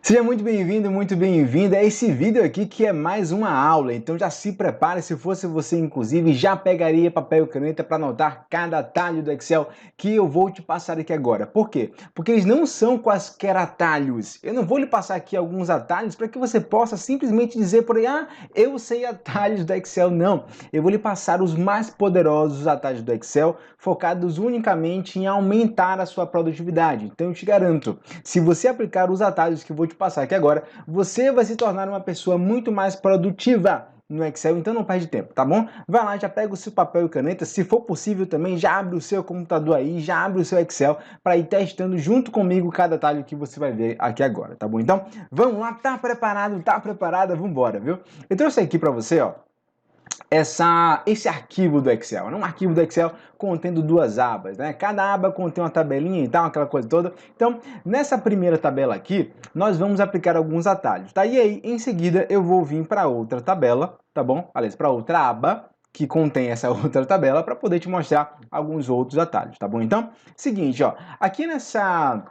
Seja muito bem-vindo, muito bem-vinda a esse vídeo aqui que é mais uma aula, então já se prepare, se fosse você inclusive já pegaria papel e caneta para anotar cada atalho do Excel que eu vou te passar aqui agora. Por quê? Porque eles não são quaisquer atalhos, eu não vou lhe passar aqui alguns atalhos para que você possa simplesmente dizer por aí, eu sei atalhos do Excel, não. Eu vou lhe passar os mais poderosos atalhos do Excel focados unicamente em aumentar a sua produtividade, então eu te garanto, se você aplicar os atalhos que eu vou te passar aqui agora, você vai se tornar uma pessoa muito mais produtiva no Excel, então não perde tempo, tá bom? Vai lá, já pega o seu papel e caneta, se for possível também, já abre o seu computador aí, já abre o seu Excel para ir testando junto comigo cada atalho que você vai ver aqui agora, tá bom? Então, vamos lá, tá preparado, tá preparada? Vamos embora, viu? Eu trouxe aqui para você, ó, esse arquivo do Excel, um arquivo do Excel contendo duas abas, né? Cada aba contém uma tabelinha e tal, aquela coisa toda. Então, nessa primeira tabela aqui, nós vamos aplicar alguns atalhos, tá? E aí, em seguida, eu vou vir para outra tabela, tá bom? Aliás, para outra aba que contém essa outra tabela para poder te mostrar alguns outros atalhos, tá bom? Então, seguinte, ó, aqui nessa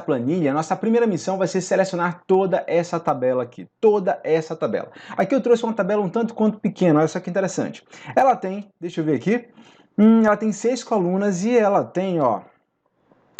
planilha, nossa primeira missão vai ser selecionar toda essa tabela aqui, toda essa tabela. Aqui eu trouxe uma tabela um tanto quanto pequena, olha só que interessante. Ela tem, deixa eu ver aqui, ela tem 6 colunas e ela tem, ó,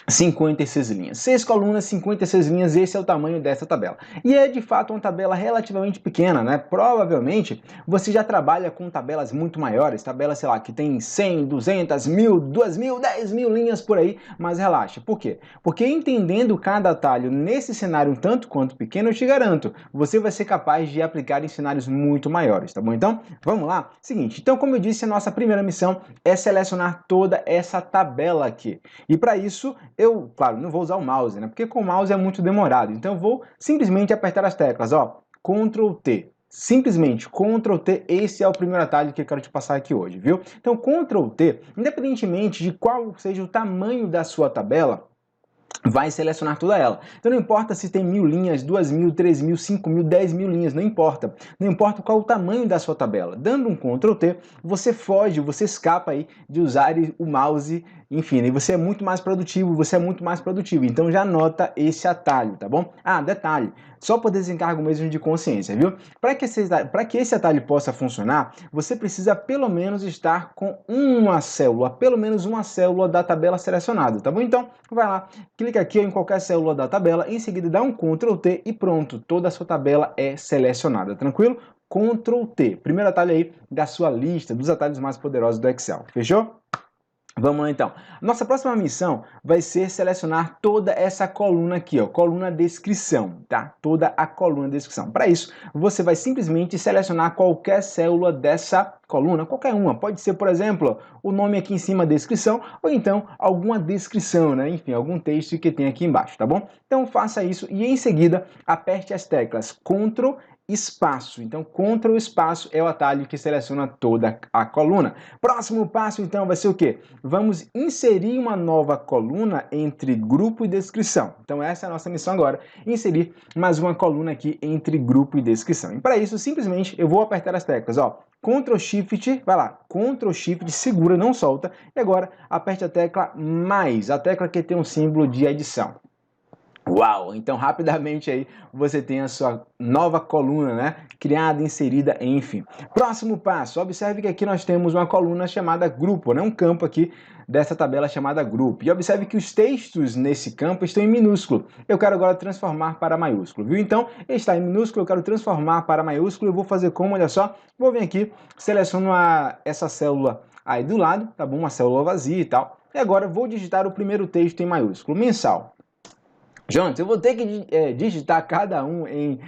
56 linhas. 6 colunas, 56 linhas, esse é o tamanho dessa tabela. E é de fato uma tabela relativamente pequena, né? Provavelmente você já trabalha com tabelas muito maiores, tabelas, sei lá, que tem 100, 200, 1000, 2000, 10.000 linhas por aí, mas relaxa. Por quê? Porque entendendo cada atalho nesse cenário um tanto quanto pequeno, eu te garanto, você vai ser capaz de aplicar em cenários muito maiores, tá bom? Então, vamos lá? Seguinte, então como eu disse, a nossa primeira missão é selecionar toda essa tabela aqui. E para isso, eu, claro, não vou usar o mouse, né? Porque com o mouse é muito demorado. Então eu vou simplesmente apertar as teclas, ó, Ctrl T. Simplesmente Ctrl T, esse é o primeiro atalho que eu quero te passar aqui hoje, viu? Então Ctrl T, independentemente de qual seja o tamanho da sua tabela, vai selecionar toda ela. Então não importa se tem 1000 linhas, 2000, 3000, 5000, 10.000 linhas, não importa. Não importa qual o tamanho da sua tabela. Dando um Ctrl T, você foge, você escapa aí de usar o mouse, enfim, e você é muito mais produtivo, você é muito mais produtivo. Então já anota esse atalho, tá bom? Ah, detalhe, só por desencargo mesmo de consciência, viu? Para que esse atalho possa funcionar, você precisa pelo menos estar com uma célula, pelo menos uma célula da tabela selecionada, tá bom? Então, vai lá, clica aqui em qualquer célula da tabela, em seguida dá um Ctrl T e pronto, toda a sua tabela é selecionada, tranquilo? Ctrl T, primeiro atalho aí da sua lista dos atalhos mais poderosos do Excel, fechou? Vamos lá então. Nossa próxima missão vai ser selecionar toda essa coluna aqui, ó, coluna descrição, tá? Toda a coluna descrição. Para isso, você vai simplesmente selecionar qualquer célula dessa coluna, qualquer uma. Pode ser, por exemplo, o nome aqui em cima, descrição, ou então alguma descrição, né? Enfim, algum texto que tem aqui embaixo, tá bom? Então faça isso e em seguida aperte as teclas Ctrl espaço. Então, Ctrl espaço é o atalho que seleciona toda a coluna. Próximo passo, então, vai ser o quê? Vamos inserir uma nova coluna entre grupo e descrição. Então, essa é a nossa missão agora, inserir mais uma coluna aqui entre grupo e descrição. E para isso, simplesmente, eu vou apertar as teclas, ó, Ctrl Shift, vai lá, Ctrl Shift, segura, não solta, e agora aperte a tecla mais, a tecla que tem um símbolo de edição. Uau! Então rapidamente aí você tem a sua nova coluna, né? Criada, inserida, enfim. Próximo passo, observe que aqui nós temos uma coluna chamada grupo, né? Um campo aqui dessa tabela chamada grupo. E observe que os textos nesse campo estão em minúsculo. Eu quero agora transformar para maiúsculo, viu? Então, está em minúsculo, eu quero transformar para maiúsculo. Eu vou fazer como? Olha só, vou vir aqui, seleciono essa célula aí do lado, tá bom? Uma célula vazia e tal. E agora vou digitar o primeiro texto em maiúsculo, mensal. Jonas, eu vou ter que digitar cada um em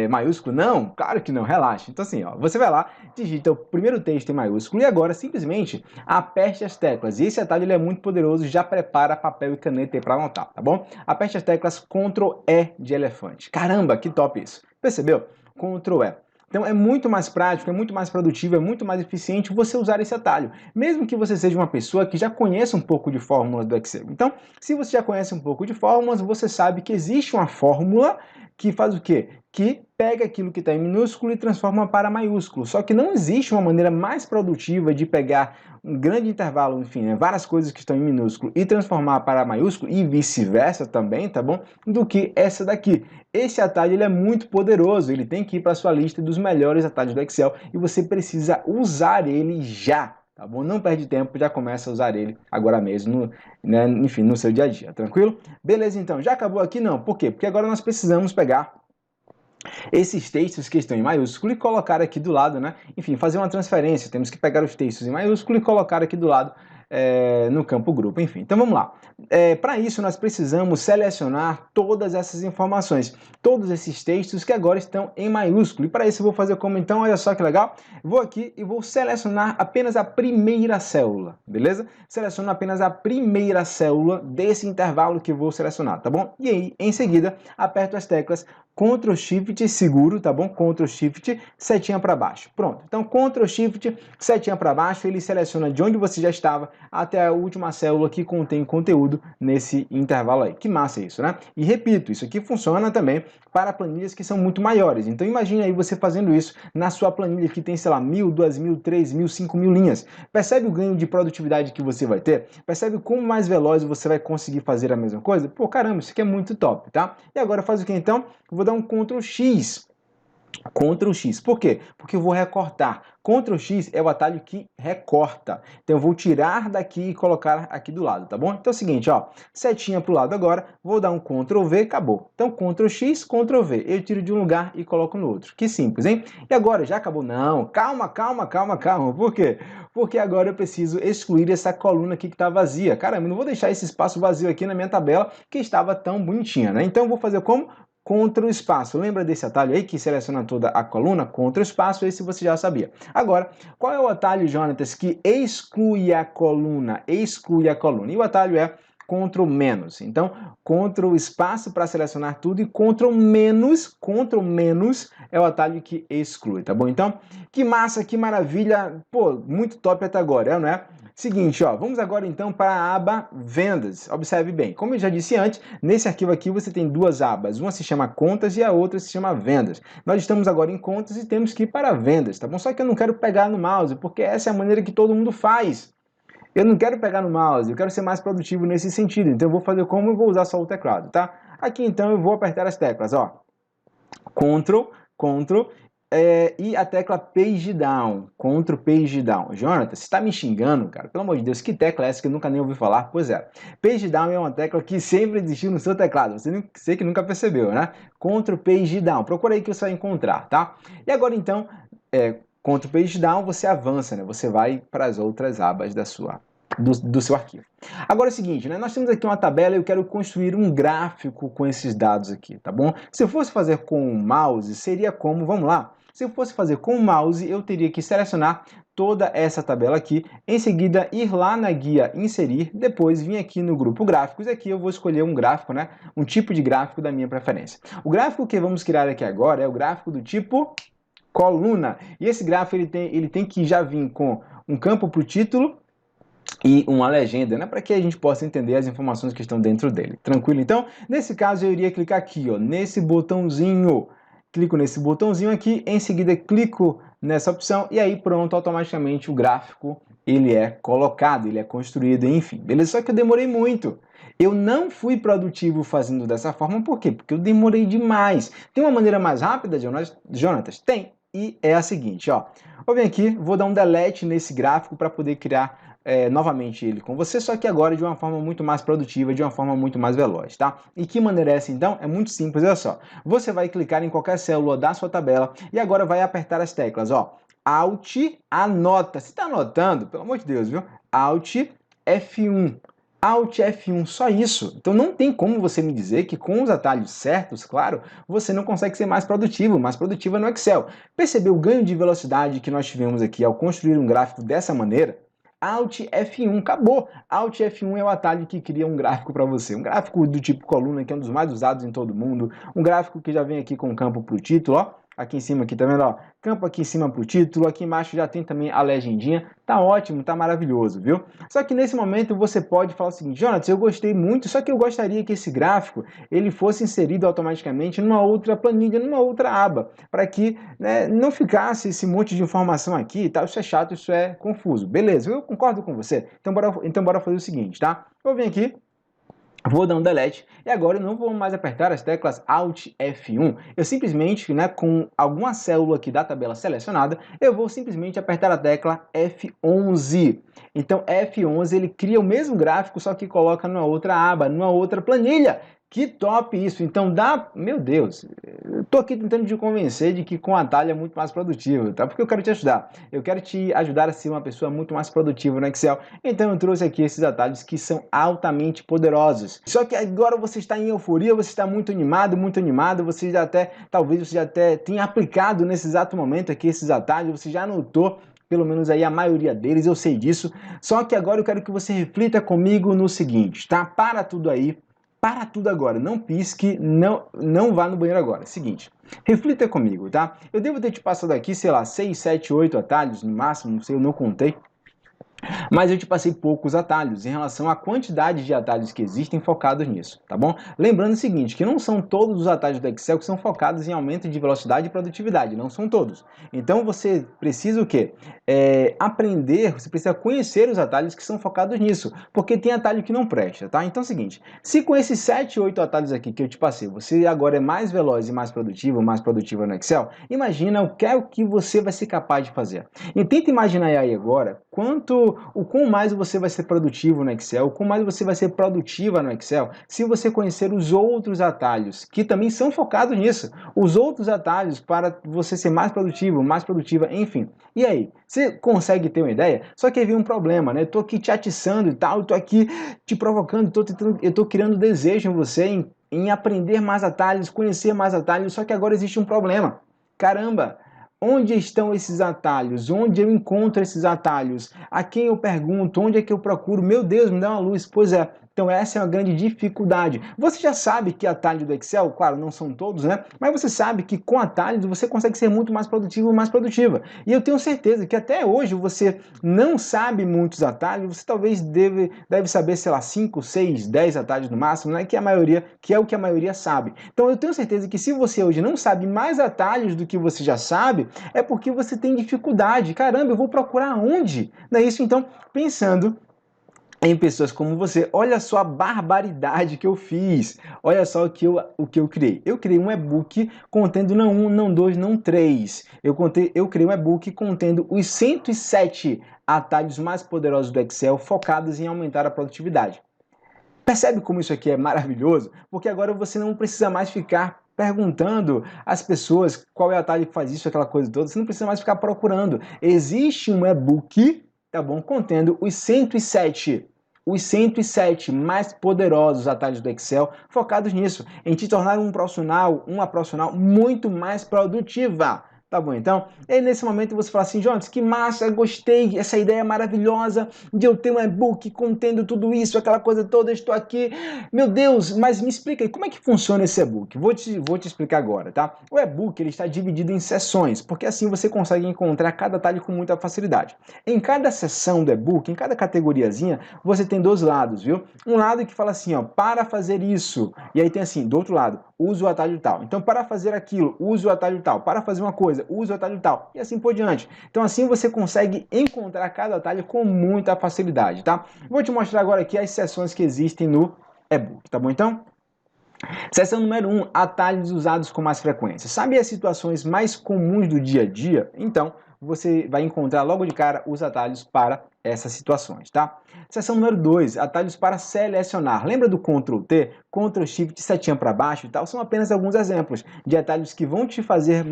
maiúsculo? Não, claro que não, relaxa. Então assim, ó, você vai lá, digita o primeiro texto em maiúsculo e agora simplesmente aperte as teclas. E esse atalho ele é muito poderoso, já prepara papel e caneta aí para anotar, tá bom? Aperte as teclas Ctrl E de elefante. Caramba, que top isso. Percebeu? Ctrl E. Então é muito mais prático, é muito mais produtivo, é muito mais eficiente você usar esse atalho, mesmo que você seja uma pessoa que já conheça um pouco de fórmulas do Excel. Então, se você já conhece um pouco de fórmulas, você sabe que existe uma fórmula que faz o quê? Que pega aquilo que está em minúsculo e transforma para maiúsculo. Só que não existe uma maneira mais produtiva de pegar um grande intervalo, enfim, né, várias coisas que estão em minúsculo e transformar para maiúsculo e vice-versa também, tá bom? Do que essa daqui. Esse atalho ele é muito poderoso, ele tem que ir para a sua lista dos melhores atalhos do Excel e você precisa usar ele já. Tá bom? Não perde tempo, já começa a usar ele agora mesmo, né, enfim, no seu dia a dia, tranquilo? Beleza, então, já acabou aqui? Não, por quê? Porque agora nós precisamos pegar esses textos que estão em maiúsculo e colocar aqui do lado, né? Enfim, fazer uma transferência, temos que pegar os textos em maiúsculo e colocar aqui do lado no campo grupo, enfim. Então vamos lá. Para isso nós precisamos selecionar todas essas informações, todos esses textos que agora estão em maiúsculo. E para isso eu vou fazer como então, olha só que legal, vou aqui e vou selecionar apenas a primeira célula, beleza? Seleciono apenas a primeira célula desse intervalo que eu vou selecionar, tá bom? E aí, em seguida, aperto as teclas Ctrl Shift seguro, tá bom? Ctrl Shift, setinha para baixo. Pronto. Então, Ctrl Shift, setinha para baixo, ele seleciona de onde você já estava até a última célula que contém conteúdo nesse intervalo aí. Que massa isso, né? E repito, isso aqui funciona também para planilhas que são muito maiores. Então, imagine aí você fazendo isso na sua planilha que tem, sei lá, 1.000, 2.000, 3.000, 5.000 linhas. Percebe o ganho de produtividade que você vai ter? Percebe como mais veloz você vai conseguir fazer a mesma coisa? Pô, caramba, isso aqui é muito top, tá? E agora faz o que então? Vou dar um Ctrl X. Ctrl X. Por quê? Porque eu vou recortar. Ctrl X é o atalho que recorta. Então eu vou tirar daqui e colocar aqui do lado, tá bom? Então é o seguinte, ó, setinha pro lado agora, vou dar um Ctrl V, acabou. Então Ctrl X, Ctrl V. Eu tiro de um lugar e coloco no outro. Que simples, hein? E agora, já acabou? Não, calma, calma, calma, calma. Por quê? Porque agora eu preciso excluir essa coluna aqui que está vazia. Caramba, eu não vou deixar esse espaço vazio aqui na minha tabela que estava tão bonitinha, né? Então eu vou fazer como? Ctrl espaço. Lembra desse atalho aí que seleciona toda a coluna? Ctrl espaço, esse você já sabia. Agora, qual é o atalho, Jonatas, que exclui a coluna? Exclui a coluna. E o atalho é Ctrl menos. Então, Ctrl espaço para selecionar tudo e Ctrl menos é o atalho que exclui, tá bom? Então, que massa, que maravilha. Pô, muito top até agora, não é? Seguinte, ó, vamos agora então para a aba Vendas. Observe bem, como eu já disse antes, nesse arquivo aqui você tem duas abas. Uma se chama Contas e a outra se chama Vendas. Nós estamos agora em Contas e temos que ir para Vendas, tá bom? Só que eu não quero pegar no mouse, porque essa é a maneira que todo mundo faz. Eu não quero pegar no mouse, eu quero ser mais produtivo nesse sentido. Então eu vou fazer como? Eu vou usar só o teclado, tá? Aqui então eu vou apertar as teclas, ó. Ctrl, Ctrl, e a tecla Page Down, Ctrl Page Down. Jonathan, você está me xingando, cara? Pelo amor de Deus, que tecla é essa que eu nunca nem ouvi falar? Pois é, Page Down é uma tecla que sempre existiu no seu teclado, você que nunca percebeu, né? Ctrl Page Down, procura aí que você vai encontrar, tá? E agora então, Ctrl Page Down, você avança, né? Você vai para as outras abas do seu arquivo. Agora é o seguinte, né? Nós temos aqui uma tabela e eu quero construir um gráfico com esses dados aqui, tá bom? Se eu fosse fazer com o mouse, seria como, vamos lá, se eu fosse fazer com o mouse, eu teria que selecionar toda essa tabela aqui, em seguida ir lá na guia inserir, depois vir aqui no grupo gráficos, e aqui eu vou escolher um gráfico, né? Um tipo de gráfico da minha preferência. O gráfico que vamos criar aqui agora é o gráfico do tipo coluna, e esse gráfico ele tem que já vir com um campo para o título e uma legenda, né, para que a gente possa entender as informações que estão dentro dele. Tranquilo? Então, nesse caso eu iria clicar aqui, ó, nesse botãozinho. Clico nesse botãozinho aqui, em seguida clico nessa opção e aí pronto, automaticamente o gráfico ele é colocado, ele é construído, enfim. Beleza? Só que eu demorei muito. Eu não fui produtivo fazendo dessa forma, por quê? Porque eu demorei demais. Tem uma maneira mais rápida, Jonatas? Tem. E é a seguinte, ó. Vou vir aqui, vou dar um delete nesse gráfico para poder criar novamente ele com você, só que agora de uma forma muito mais produtiva, de uma forma muito mais veloz, tá? E que maneira é essa então? É muito simples, olha só. Você vai clicar em qualquer célula da sua tabela e agora vai apertar as teclas, ó. Alt, anota. Você está anotando? Pelo amor de Deus, viu? Alt, F1. Alt F1, só isso. Então não tem como você me dizer que com os atalhos certos, claro, você não consegue ser mais produtivo no Excel. Percebeu o ganho de velocidade que nós tivemos aqui ao construir um gráfico dessa maneira? Alt F1, acabou. Alt F1 é o atalho que cria um gráfico para você. Um gráfico do tipo coluna, que é um dos mais usados em todo mundo. Um gráfico que já vem aqui com o campo para o título, ó. aqui em cima, aqui, tá vendo, ó? Campo aqui em cima para o título, aqui embaixo já tem também a legendinha, tá ótimo, tá maravilhoso, viu? Só que nesse momento você pode falar o seguinte, Jonas, eu gostei muito, só que eu gostaria que esse gráfico, ele fosse inserido automaticamente numa outra planilha, numa outra aba, para que, né, não ficasse esse monte de informação aqui e tal, isso é chato, isso é confuso. Beleza, eu concordo com você, então bora fazer o seguinte, tá? Eu venho aqui, vou dar um delete e agora eu não vou mais apertar as teclas Alt F1. Eu simplesmente, né, com alguma célula aqui da tabela selecionada, eu vou simplesmente apertar a tecla F11. Então F11 ele cria o mesmo gráfico, só que coloca numa outra aba, numa outra planilha. Que top isso! Então dá... Meu Deus, eu tô aqui tentando te convencer de que com atalho é muito mais produtivo, tá? Porque eu quero te ajudar. Eu quero te ajudar a ser uma pessoa muito mais produtiva no Excel. Então eu trouxe aqui esses atalhos que são altamente poderosos. Só que agora você está em euforia, você está muito animado, você já até, talvez você já até tenha aplicado nesse exato momento aqui esses atalhos, você já anotou pelo menos aí a maioria deles, eu sei disso. Só que agora eu quero que você reflita comigo no seguinte, tá? Para tudo aí. Para tudo agora, não pisque, não vá no banheiro agora. Seguinte, reflita comigo, tá? Eu devo ter te passado aqui, sei lá, 6, 7, 8 atalhos no máximo, não sei, eu não contei. Mas eu te passei poucos atalhos em relação à quantidade de atalhos que existem focados nisso, tá bom? Lembrando o seguinte, que não são todos os atalhos do Excel que são focados em aumento de velocidade e produtividade, não são todos. Então você precisa o quê? Aprender, você precisa conhecer os atalhos que são focados nisso, porque tem atalho que não presta, tá? Então é o seguinte, se com esses 7, 8 atalhos aqui que eu te passei, você agora é mais veloz e mais produtiva no Excel, imagina o que você vai ser capaz de fazer. E tenta imaginar aí agora o quão mais você vai ser produtivo no Excel, o quão mais você vai ser produtiva no Excel, se você conhecer os outros atalhos, que também são focados nisso. Os outros atalhos para você ser mais produtivo, mais produtiva, enfim. E aí, você consegue ter uma ideia? Só que havia um problema, né? Eu tô aqui te atiçando e tal, eu tô aqui te provocando, eu tô criando desejo em você, em aprender mais atalhos, conhecer mais atalhos, só que agora existe um problema. Caramba! Onde estão esses atalhos? Onde eu encontro esses atalhos? A quem eu pergunto? Onde é que eu procuro? Meu Deus, me dá uma luz. Pois é, então essa é uma grande dificuldade. Você já sabe que atalho do Excel, claro, não são todos, né? Mas você sabe que com atalhos você consegue ser muito mais produtivo, mais produtiva. E eu tenho certeza que até hoje você não sabe muitos atalhos, você talvez deve saber, sei lá, 5, 6, 10 atalhos no máximo, né? Que é o que a maioria sabe. Então eu tenho certeza que se você hoje não sabe mais atalhos do que você já sabe, é porque você tem dificuldade. Caramba, eu vou procurar onde? Não é isso? Então, pensando em pessoas como você, olha só a barbaridade que eu fiz, olha só o que eu criei. Eu criei um e-book contendo não um, não dois, não três. Eu criei um e-book contendo os 107 atalhos mais poderosos do Excel focados em aumentar a produtividade. Percebe como isso aqui é maravilhoso? Porque agora você não precisa mais ficar perguntando às pessoas qual é o atalho que faz isso, aquela coisa toda. Você não precisa mais ficar procurando. Existe um e-book, tá bom, contendo os 107 mais poderosos atalhos do Excel focados nisso, em te tornar uma profissional muito mais produtiva. Tá bom, então, e aí nesse momento você fala assim, Jonas, que massa, gostei, essa ideia é maravilhosa de eu ter um e-book contendo tudo isso, aquela coisa toda, estou aqui, meu Deus, mas me explica aí, como é que funciona esse e-book? Vou te explicar agora, tá? O e-book, ele está dividido em seções, porque assim você consegue encontrar cada atalho com muita facilidade. Em cada seção do e-book, em cada categoriazinha, você tem dois lados, viu? Um lado que fala assim, ó, para fazer isso, e aí tem assim, do outro lado, use o atalho tal. Então, para fazer aquilo, use o atalho tal. Para fazer uma coisa, use o atalho tal. E assim por diante. Então, assim você consegue encontrar cada atalho com muita facilidade, tá? Vou te mostrar agora aqui as seções que existem no e-book, tá bom? Então, seção número 1, atalhos usados com mais frequência. Sabe as situações mais comuns do dia a dia? Então, você vai encontrar logo de cara os atalhos para essas situações, tá? Seção número 2, atalhos para selecionar. Lembra do Ctrl T, Ctrl Shift, setinha para baixo e tal? São apenas alguns exemplos de atalhos que vão te fazer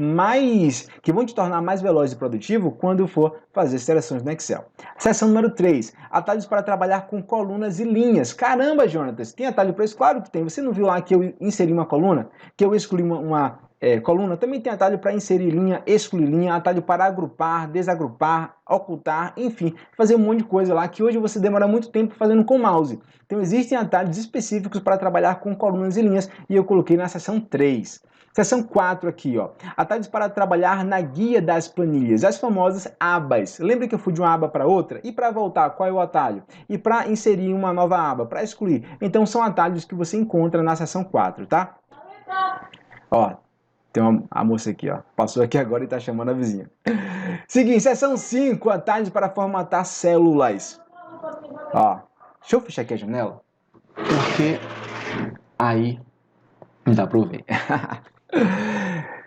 que vão te tornar mais veloz e produtivo quando for fazer seleções no Excel. Seção número 3, atalhos para trabalhar com colunas e linhas. Caramba, Jonatas, tem atalho para isso? Claro que tem. Você não viu lá que eu inseri uma coluna? Que eu excluí uma coluna? Também tem atalho para inserir linha, excluir linha, atalho para agrupar, desagrupar, ocultar, enfim, fazer um monte de coisa lá que hoje você demora muito tempo fazendo com o mouse. Então existem atalhos específicos para trabalhar com colunas e linhas e eu coloquei na seção 3. Seção 4 aqui, ó. Atalhos para trabalhar na guia das planilhas, as famosas abas. Lembra que eu fui de uma aba para outra? E para voltar, qual é o atalho? E para inserir uma nova aba, para excluir. Então são atalhos que você encontra na seção 4, tá? Ó, tem a moça aqui, ó. Passou aqui agora e tá chamando a vizinha. Seguinte, seção 5, atalhos para formatar células. Ó, deixa eu fechar aqui a janela, porque aí não dá pra eu ver.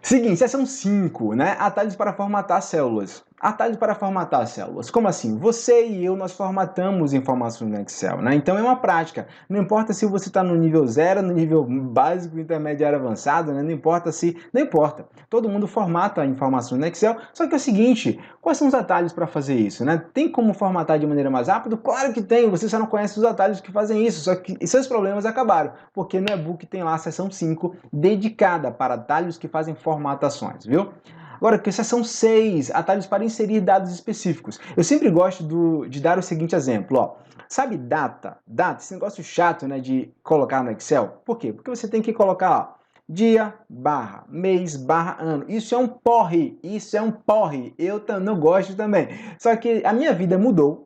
Seguinte, seção 5, né? Atalhos para formatar células. Atalhos para formatar células. Como assim? Você e eu, nós formatamos informações no Excel, né? Então é uma prática. Não importa se você está no nível 0, no nível básico, intermediário, avançado, né? Não importa se... Não importa. Todo mundo formata informações no Excel. Só que é o seguinte, quais são os atalhos para fazer isso, né? Tem como formatar de maneira mais rápida? Claro que tem. Você só não conhece os atalhos que fazem isso. Só que seus problemas acabaram. Porque no e-book tem lá a seção 5 dedicada para atalhos que fazem formatações, viu? Agora, que seção 6, atalhos para inserir dados específicos. Eu sempre gosto de dar o seguinte exemplo, ó. Sabe data? Data, esse negócio chato, né, de colocar no Excel. Por quê? Porque você tem que colocar, ó, dia, barra, mês, barra, ano. Isso é um porre, isso é um porre. Eu não gosto também. Só que a minha vida mudou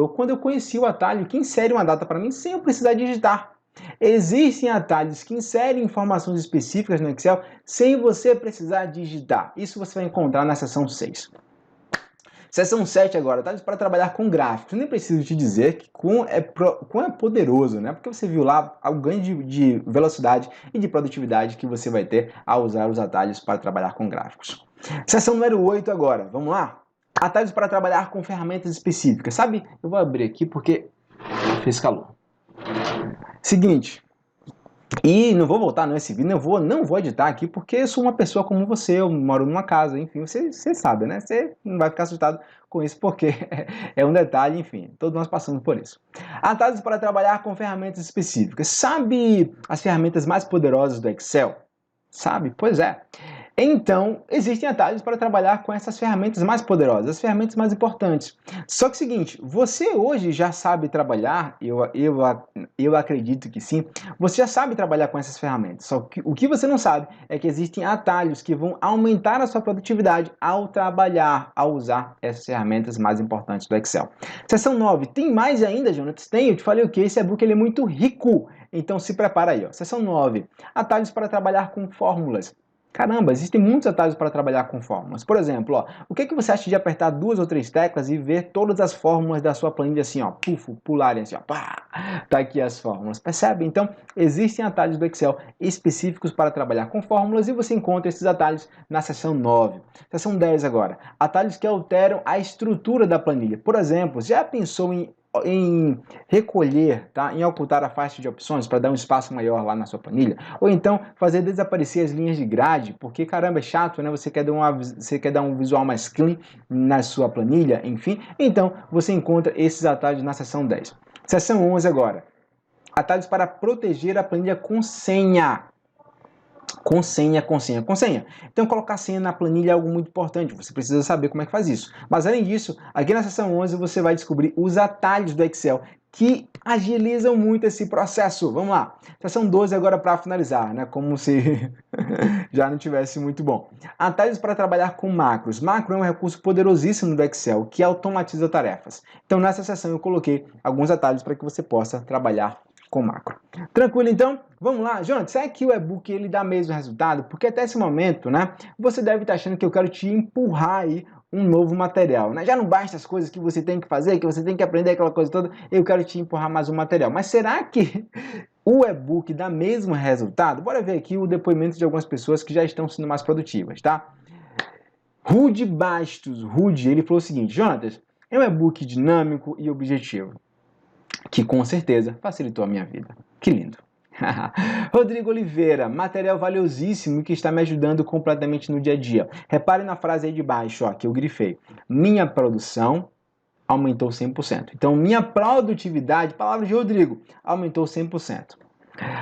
quando eu conheci o atalho que insere uma data para mim sem eu precisar digitar. Existem atalhos que inserem informações específicas no Excel sem você precisar digitar. Isso você vai encontrar na seção 6. Seção 7 agora, atalhos para trabalhar com gráficos. Eu nem preciso te dizer que quão é poderoso, né? Porque você viu lá o ganho de velocidade e de produtividade que você vai ter ao usar os atalhos para trabalhar com gráficos. Seção número 8 agora, vamos lá? Atalhos para trabalhar com ferramentas específicas. Sabe, eu vou abrir aqui porque fez calor. Seguinte, e não vou voltar nesse vídeo, não vou editar aqui, porque eu sou uma pessoa como você, eu moro numa casa, enfim, você sabe, né? Você não vai ficar assustado com isso, porque é um detalhe, enfim, todos nós passamos por isso. Atalhos para trabalhar com ferramentas específicas. Sabe as ferramentas mais poderosas do Excel? Sabe? Pois é. Então, existem atalhos para trabalhar com essas ferramentas mais poderosas, as ferramentas mais importantes. Só que é o seguinte, você hoje já sabe trabalhar, eu acredito que sim, você já sabe trabalhar com essas ferramentas. Só que o que você não sabe é que existem atalhos que vão aumentar a sua produtividade ao trabalhar, ao usar essas ferramentas mais importantes do Excel. Seção 9, tem mais ainda, Jonas? Tem, eu te falei o que? Esse e-book ele é muito rico, então se prepara aí. Ó. Seção 9, atalhos para trabalhar com fórmulas. Caramba, existem muitos atalhos para trabalhar com fórmulas. Por exemplo, ó, o que você acha de apertar 2 ou 3 teclas e ver todas as fórmulas da sua planilha assim, ó, pularem assim, ó, pá, tá aqui as fórmulas. Percebe? Então, existem atalhos do Excel específicos para trabalhar com fórmulas e você encontra esses atalhos na seção 9. Seção 10 agora, atalhos que alteram a estrutura da planilha. Por exemplo, já pensou em recolher, tá? Em ocultar a faixa de opções para dar um espaço maior lá na sua planilha, ou então fazer desaparecer as linhas de grade, porque caramba, é chato, né? Você quer dar um visual mais clean na sua planilha, enfim. Então, você encontra esses atalhos na seção 10. Seção 11 agora. Atalhos para proteger a planilha com senha. Com senha. Então, colocar senha na planilha é algo muito importante, você precisa saber como é que faz isso. Mas, além disso, aqui na seção 11 você vai descobrir os atalhos do Excel que agilizam muito esse processo. Vamos lá. Seção 12 agora para finalizar, né? Como se já não tivesse muito bom. Atalhos para trabalhar com macros. Macro é um recurso poderosíssimo do Excel que automatiza tarefas. Então, nessa seção eu coloquei alguns atalhos para que você possa trabalhar com macro. Tranquilo, então? Vamos lá, Jonathan, será que o e-book ele dá mesmo resultado? Porque até esse momento, né, você deve estar achando que eu quero te empurrar aí um novo material, né? Já não basta as coisas que você tem que fazer, que você tem que aprender aquela coisa toda, eu quero te empurrar mais um material. Mas será que o e-book dá mesmo resultado? Bora ver aqui o depoimento de algumas pessoas que já estão sendo mais produtivas, tá? Rude Bastos, ele falou o seguinte: Jonatas, é um e-book dinâmico e objetivo, que com certeza facilitou a minha vida. Que lindo. Rodrigo Oliveira, material valiosíssimo que está me ajudando completamente no dia a dia. Repare na frase aí de baixo, ó, que eu grifei. Minha produção aumentou 100%. Então, minha produtividade, palavra de Rodrigo, aumentou 100%.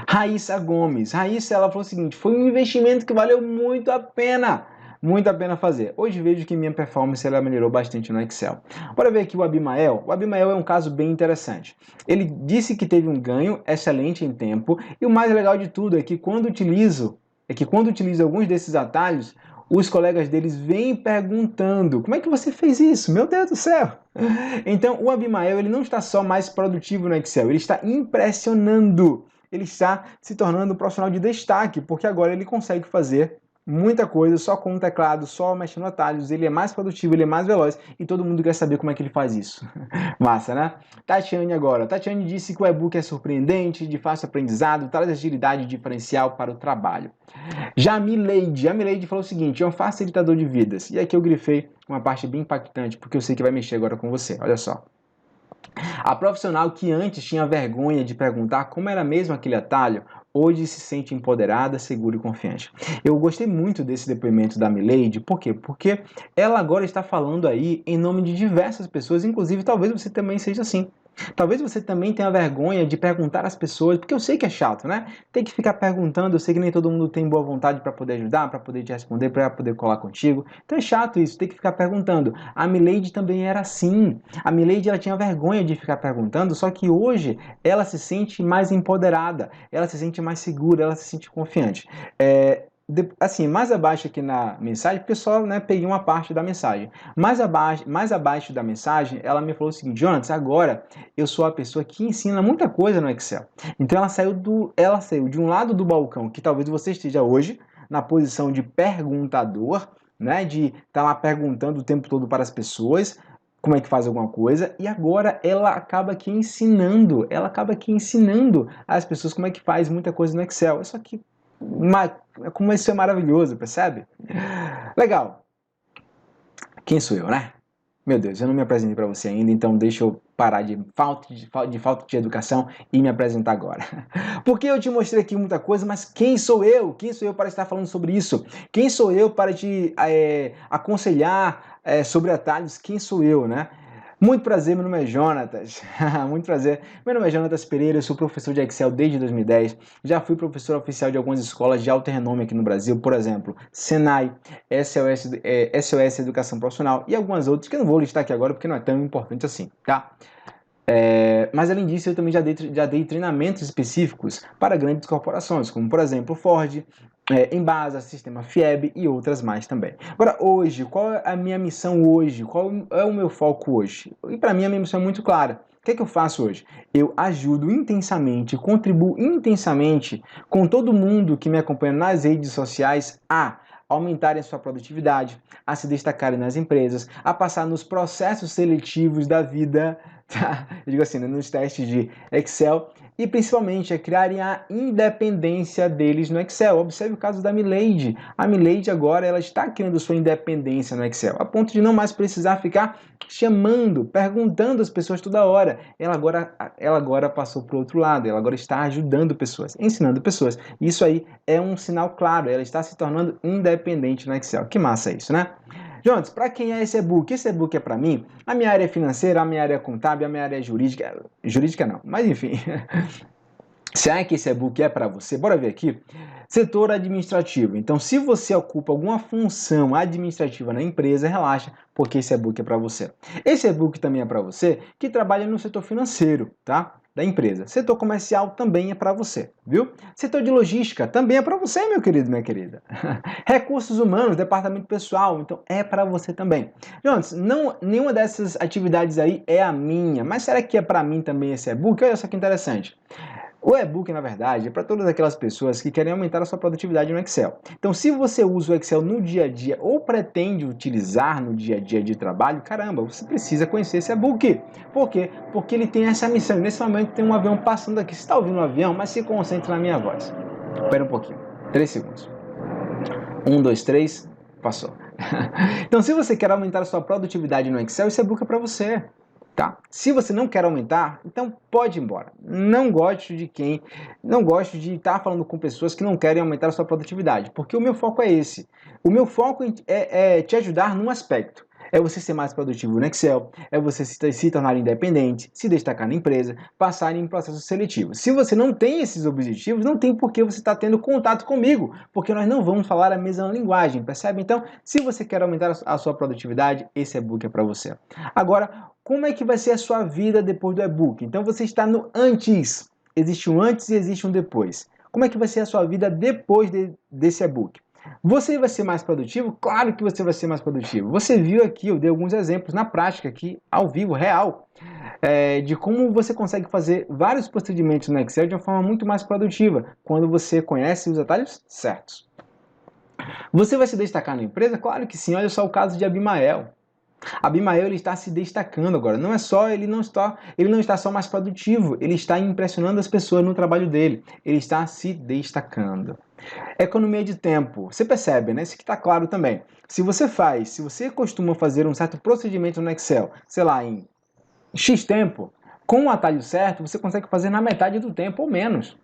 Raíssa Gomes. Raíssa, ela falou o seguinte: foi um investimento que valeu muito a pena fazer. Hoje vejo que minha performance ela melhorou bastante no Excel. Bora ver aqui o Abimael. O Abimael é um caso bem interessante. Ele disse que teve um ganho excelente em tempo e o mais legal de tudo é que quando utilizo é que quando utiliza alguns desses atalhos, os colegas deles vêm perguntando: como é que você fez isso? Meu Deus do céu! Então, o Abimael ele não está só mais produtivo no Excel, ele está impressionando. Ele está se tornando um profissional de destaque, porque agora ele consegue fazer muita coisa só com um teclado, só mexendo atalhos. Ele é mais produtivo, ele é mais veloz e todo mundo quer saber como é que ele faz isso. Massa, né? Tatiane agora. Tatiane disse que o e-book é surpreendente, de fácil aprendizado, traz agilidade diferencial para o trabalho. Já a Mileide falou o seguinte: é um facilitador de vidas. E aqui eu grifei uma parte bem impactante, porque eu sei que vai mexer agora com você. Olha só. A profissional que antes tinha vergonha de perguntar como era mesmo aquele atalho, hoje se sente empoderada, segura e confiante. Eu gostei muito desse depoimento da Mileide, por quê? Porque ela agora está falando aí em nome de diversas pessoas, inclusive talvez você também seja assim. Talvez você também tenha vergonha de perguntar às pessoas, porque eu sei que é chato, né? Tem que ficar perguntando, eu sei que nem todo mundo tem boa vontade para poder ajudar, para poder te responder, para poder colar contigo. Então é chato isso, tem que ficar perguntando. A Mileide também era assim. A Mileide ela tinha vergonha de ficar perguntando, só que hoje ela se sente mais empoderada, ela se sente mais segura, ela se sente confiante. Assim, mais abaixo aqui na mensagem, porque só peguei uma parte da mensagem. Mais abaixo da mensagem, ela me falou o seguinte: Jonas, agora eu sou a pessoa que ensina muita coisa no Excel. Então ela saiu de um lado do balcão, que talvez você esteja hoje, na posição de perguntador, né, de estar lá perguntando o tempo todo para as pessoas como é que faz alguma coisa, e agora ela acaba aqui ensinando as pessoas como é que faz muita coisa no Excel. Isso aqui como isso é maravilhoso, percebe? Legal. Quem sou eu, né? Meu Deus, eu não me apresentei para você ainda, então deixa eu parar de falta de educação e me apresentar agora. Porque eu te mostrei aqui muita coisa, mas quem sou eu? Quem sou eu para estar falando sobre isso? Quem sou eu para te aconselhar sobre atalhos? Quem sou eu, né? Muito prazer, meu nome é Jonatas. Muito prazer. Meu nome é Jonatas Pereira, eu sou professor de Excel desde 2010. Já fui professor oficial de algumas escolas de alto renome aqui no Brasil, por exemplo, Senai, SOS Educação Profissional e algumas outras que eu não vou listar aqui agora porque não é tão importante assim, tá? Mas além disso, eu também já dei treinamentos específicos para grandes corporações, como por exemplo Ford, Embasa, Sistema FIEB e outras mais também. Agora, hoje, qual é a minha missão hoje? Qual é o meu foco hoje? E para mim a minha missão é muito clara. O que é que eu faço hoje? Eu ajudo intensamente, contribuo intensamente com todo mundo que me acompanha nas redes sociais a aumentarem a sua produtividade, a se destacarem nas empresas, a passar nos processos seletivos da vida, tá? Eu digo assim, nos testes de Excel, e principalmente a criarem a independência deles no Excel. Observe o caso da Mileide. A Mileide agora ela está criando sua independência no Excel, a ponto de não mais precisar ficar chamando, perguntando às pessoas toda hora. Ela agora passou para o outro lado, ela agora está ajudando pessoas, ensinando pessoas. Isso aí é um sinal claro, ela está se tornando independente no Excel. Que massa isso, né? Jonas, para quem é esse e-book? Esse e-book é para mim. A minha área é financeira, a minha área é contábil, a minha área é jurídica. Jurídica não, mas enfim. Será que esse e-book é para você? Bora ver aqui. Setor administrativo. Então, se você ocupa alguma função administrativa na empresa, relaxa, porque esse e-book é para você. Esse e-book também é para você que trabalha no setor financeiro, tá? Da empresa. Setor comercial também é para você, viu? Setor de logística também é para você, meu querido, minha querida. Recursos humanos, departamento pessoal, então é para você também. Jonas, nenhuma dessas atividades aí é a minha, mas será que é para mim também esse e-book? Olha só que interessante. O e-book, na verdade, é para todas aquelas pessoas que querem aumentar a sua produtividade no Excel. Então, se você usa o Excel no dia a dia ou pretende utilizar no dia a dia de trabalho, caramba, você precisa conhecer esse e-book. Por quê? Porque ele tem essa missão. Nesse momento tem um avião passando aqui. Você está ouvindo um avião, mas se concentre na minha voz. Espera um pouquinho. 3 segundos. 1, 2, 3, passou. Então, se você quer aumentar a sua produtividade no Excel, esse e-book é para você. Tá. Se você não quer aumentar, então pode ir embora. Não gosto de estar falando com pessoas que não querem aumentar a sua produtividade, porque o meu foco é esse. O meu foco é te ajudar num aspecto. É você ser mais produtivo no Excel, é você se tornar independente, se destacar na empresa, passar em processos seletivos. Se você não tem esses objetivos, não tem por que você estar tendo contato comigo, porque nós não vamos falar a mesma linguagem, percebe? Então, se você quer aumentar a sua produtividade, esse e-book é para você. Agora, como é que vai ser a sua vida depois do e-book? Então, você está no antes. Existe um antes e existe um depois. Como é que vai ser a sua vida depois desse e-book? Você vai ser mais produtivo? Claro que você vai ser mais produtivo. Você viu aqui, eu dei alguns exemplos na prática aqui, ao vivo, real, de como você consegue fazer vários procedimentos no Excel de uma forma muito mais produtiva, quando você conhece os atalhos certos. Você vai se destacar na empresa? Claro que sim, olha só o caso de Abimael. Abimael ele está se destacando agora. Não é só ele não está só mais produtivo, ele está impressionando as pessoas no trabalho dele. Ele está se destacando. Economia de tempo. Você percebe, né? Isso aqui está claro também. Se você costuma fazer um certo procedimento no Excel, sei lá, em X tempo, com o atalho certo, você consegue fazer na metade do tempo ou menos,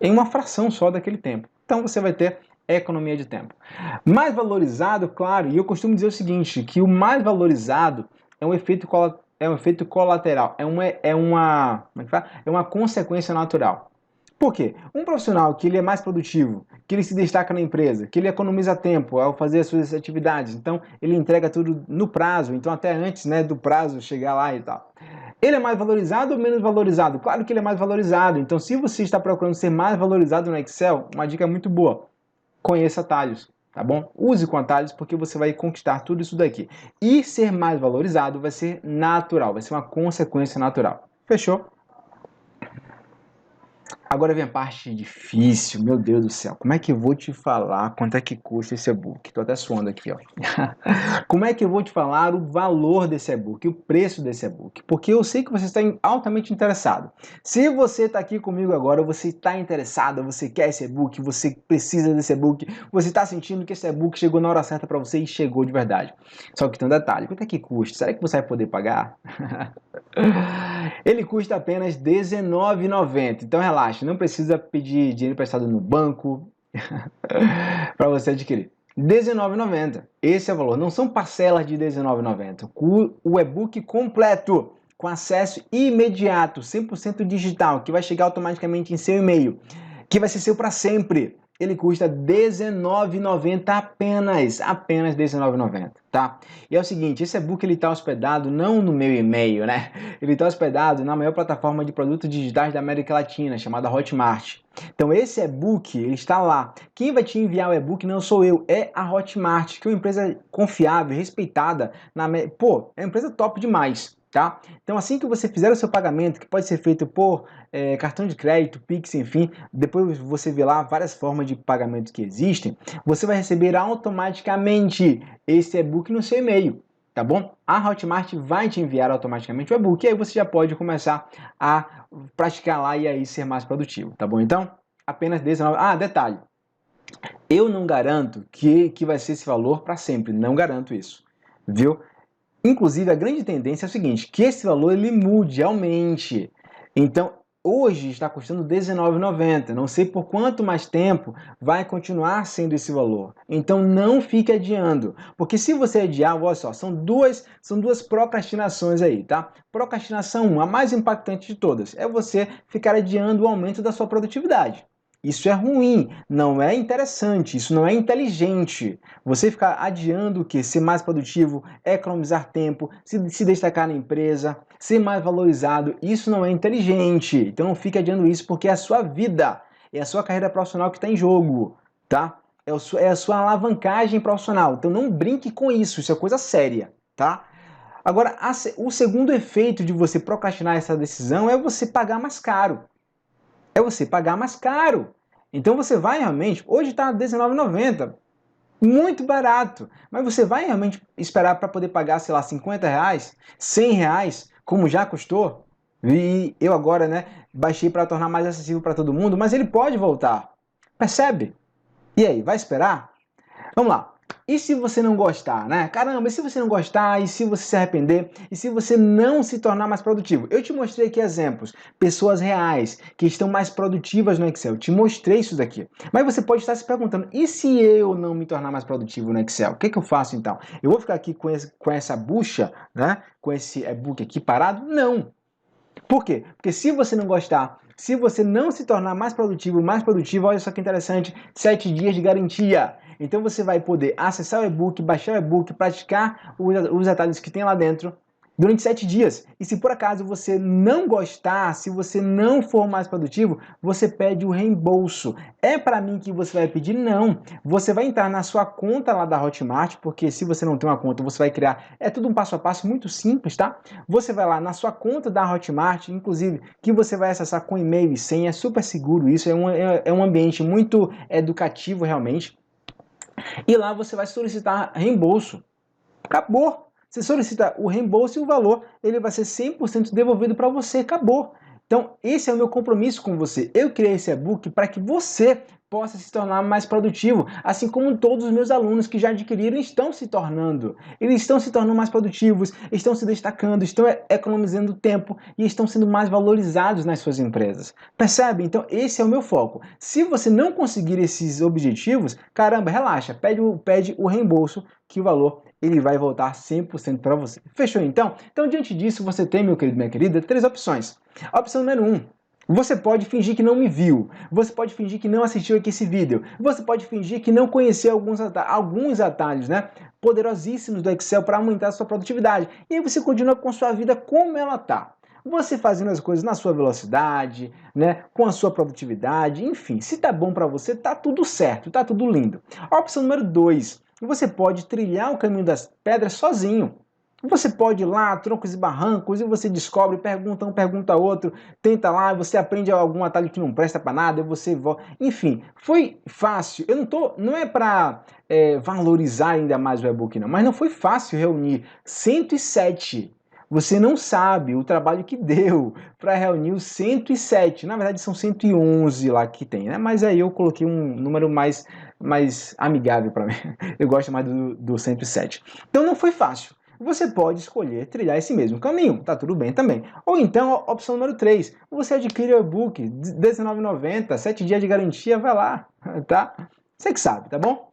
em uma fração só daquele tempo. Então você vai ter economia de tempo. Mais valorizado, claro, e eu costumo dizer o seguinte, que o mais valorizado é um efeito colateral, é uma consequência natural. Por quê? Um profissional que ele é mais produtivo, que ele se destaca na empresa, que ele economiza tempo ao fazer as suas atividades, então ele entrega tudo no prazo, então até antes, né, do prazo chegar lá e tal. Ele é mais valorizado ou menos valorizado? Claro que ele é mais valorizado. Então, se você está procurando ser mais valorizado no Excel, uma dica muito boa: conheça atalhos, tá bom? Use com atalhos porque você vai conquistar tudo isso daqui. E ser mais valorizado vai ser natural, vai ser uma consequência natural. Fechou? Agora vem a parte difícil, meu Deus do céu. Como é que eu vou te falar quanto é que custa esse e-book? Tô até suando aqui, ó. Como é que eu vou te falar o valor desse e-book, o preço desse e-book? Porque eu sei que você está altamente interessado. Se você está aqui comigo agora, você está interessado, você quer esse e-book, você precisa desse e-book, você está sentindo que esse e-book chegou na hora certa para você e chegou de verdade. Só que tem um detalhe, quanto é que custa? Será que você vai poder pagar? Ele custa apenas R$19,90. Então relaxa, não precisa pedir dinheiro emprestado no banco para você adquirir. R$19,90. Esse é o valor. Não são parcelas de R$19,90. O e-book completo, com acesso imediato, 100% digital, que vai chegar automaticamente em seu e-mail, que vai ser seu para sempre. Ele custa R$19,90 apenas R$19,90, tá? E é o seguinte, esse e-book ele está hospedado não no meu e-mail, né? Ele está hospedado na maior plataforma de produtos digitais da América Latina, chamada Hotmart. Então esse e-book, ele está lá. Quem vai te enviar o e-book não sou eu, é a Hotmart, que é uma empresa confiável, respeitada. Pô, é uma empresa top demais. Tá? Então assim que você fizer o seu pagamento, que pode ser feito por cartão de crédito, Pix, enfim, depois você vê lá várias formas de pagamento que existem, você vai receber automaticamente esse e-book no seu e-mail, tá bom? A Hotmart vai te enviar automaticamente o e-book e aí você já pode começar a praticar lá e aí ser mais produtivo, tá bom? Então, apenas 19... Ah, detalhe, eu não garanto que vai ser esse valor para sempre, não garanto isso, viu? Inclusive, a grande tendência é o seguinte, que esse valor ele mude, aumente. Então, hoje está custando R$19,90. Não sei por quanto mais tempo vai continuar sendo esse valor. Então, não fique adiando. Porque se você adiar, olha só, são duas procrastinações aí, tá? Procrastinação 1, a mais impactante de todas, é você ficar adiando o aumento da sua produtividade. Isso é ruim, não é interessante, isso não é inteligente. Você ficar adiando o quê? Ser mais produtivo, economizar tempo, se destacar na empresa, ser mais valorizado, isso não é inteligente. Então não fique adiando isso porque é a sua vida, é a sua carreira profissional que está em jogo, tá? É a sua alavancagem profissional. Então não brinque com isso é coisa séria, tá? Agora, o segundo efeito de você procrastinar essa decisão é você pagar mais caro. É você pagar mais caro. Então você vai realmente, hoje está R$19,90, muito barato, mas você vai realmente esperar para poder pagar, sei lá, R$50, R$100, como já custou? E eu agora, né, baixei para tornar mais acessível para todo mundo, mas ele pode voltar. Percebe? E aí, vai esperar? Vamos lá. E se você não gostar, né? Caramba, e se você não gostar? E se você se arrepender? E se você não se tornar mais produtivo? Eu te mostrei aqui exemplos, pessoas reais que estão mais produtivas no Excel. Eu te mostrei isso daqui. Mas você pode estar se perguntando, e se eu não me tornar mais produtivo no Excel? O que eu faço então? Eu vou ficar aqui com essa bucha, né? Com esse e-book aqui parado? Não. Por quê? Porque se você não gostar, se você não se tornar mais produtivo, olha só que interessante, 7 dias de garantia. Então você vai poder acessar o e-book, baixar o e-book, praticar os atalhos que tem lá dentro durante 7 dias. E se por acaso você não gostar, se você não for mais produtivo, você pede o reembolso. É para mim que você vai pedir? Não. Você vai entrar na sua conta lá da Hotmart, porque se você não tem uma conta, você vai criar. É tudo um passo a passo muito simples, tá? Você vai lá na sua conta da Hotmart, inclusive, que você vai acessar com e-mail e senha, é super seguro isso, é um ambiente muito educativo realmente. E lá você vai solicitar reembolso. Acabou! Você solicita o reembolso e o valor ele vai ser 100% devolvido para você. Acabou! Então, esse é o meu compromisso com você. Eu criei esse e-book para que você possa se tornar mais produtivo, assim como todos os meus alunos que já adquiriram estão se tornando. Eles estão se tornando mais produtivos, estão se destacando, estão economizando tempo e estão sendo mais valorizados nas suas empresas. Percebe? Então, esse é o meu foco. Se você não conseguir esses objetivos, caramba, relaxa, pede o reembolso, que o valor ele vai voltar 100% para você. Fechou então? Então, diante disso, você tem, meu querido, minha querida, 3 opções. A opção número 1, você pode fingir que não me viu, você pode fingir que não assistiu aqui esse vídeo, você pode fingir que não conheceu alguns atalhos, né, poderosíssimos do Excel para aumentar a sua produtividade. E aí você continua com a sua vida como ela está. Você fazendo as coisas na sua velocidade, né, com a sua produtividade, enfim, se tá bom para você, tá tudo certo, tá tudo lindo. A opção número 2, você pode trilhar o caminho das pedras sozinho. Você pode ir lá, troncos e barrancos, e você descobre, pergunta um, pergunta outro, tenta lá, você aprende algum atalho que não presta para nada, e você volta. Enfim, foi fácil. Não é para valorizar ainda mais o e-book, não, mas não foi fácil reunir 107. Você não sabe o trabalho que deu para reunir os 107. Na verdade, são 111 lá que tem, né? Mas aí eu coloquei um número mais amigável para mim. Eu gosto mais do 107. Então não foi fácil. Você pode escolher trilhar esse mesmo caminho, tá tudo bem também. Ou então, a opção número 3, você adquire o e-book, R$19,90, 7 dias de garantia, vai lá, tá? Você que sabe, tá bom?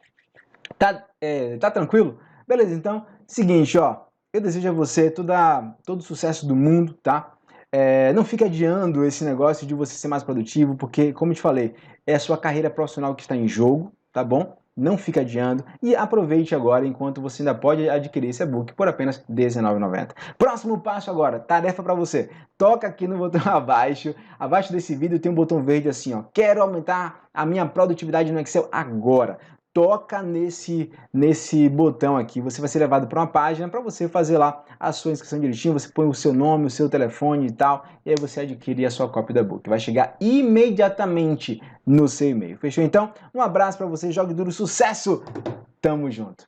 Tá tranquilo? Beleza, então, seguinte, ó, eu desejo a você todo o sucesso do mundo, tá? Não fique adiando esse negócio de você ser mais produtivo, porque, como eu te falei, é a sua carreira profissional que está em jogo, tá bom? Não fique adiando e aproveite agora enquanto você ainda pode adquirir esse e-book por apenas R$19,90. Próximo passo agora, tarefa para você. Toca aqui no botão abaixo. Abaixo desse vídeo tem um botão verde assim, ó. Quero aumentar a minha produtividade no Excel agora. Toca nesse botão aqui, você vai ser levado para uma página para você fazer lá a sua inscrição direitinho, você põe o seu nome, o seu telefone e tal, e aí você adquire a sua cópia do e-book. Vai chegar imediatamente no seu e-mail. Fechou então? Um abraço para você, jogue duro, sucesso! Tamo junto!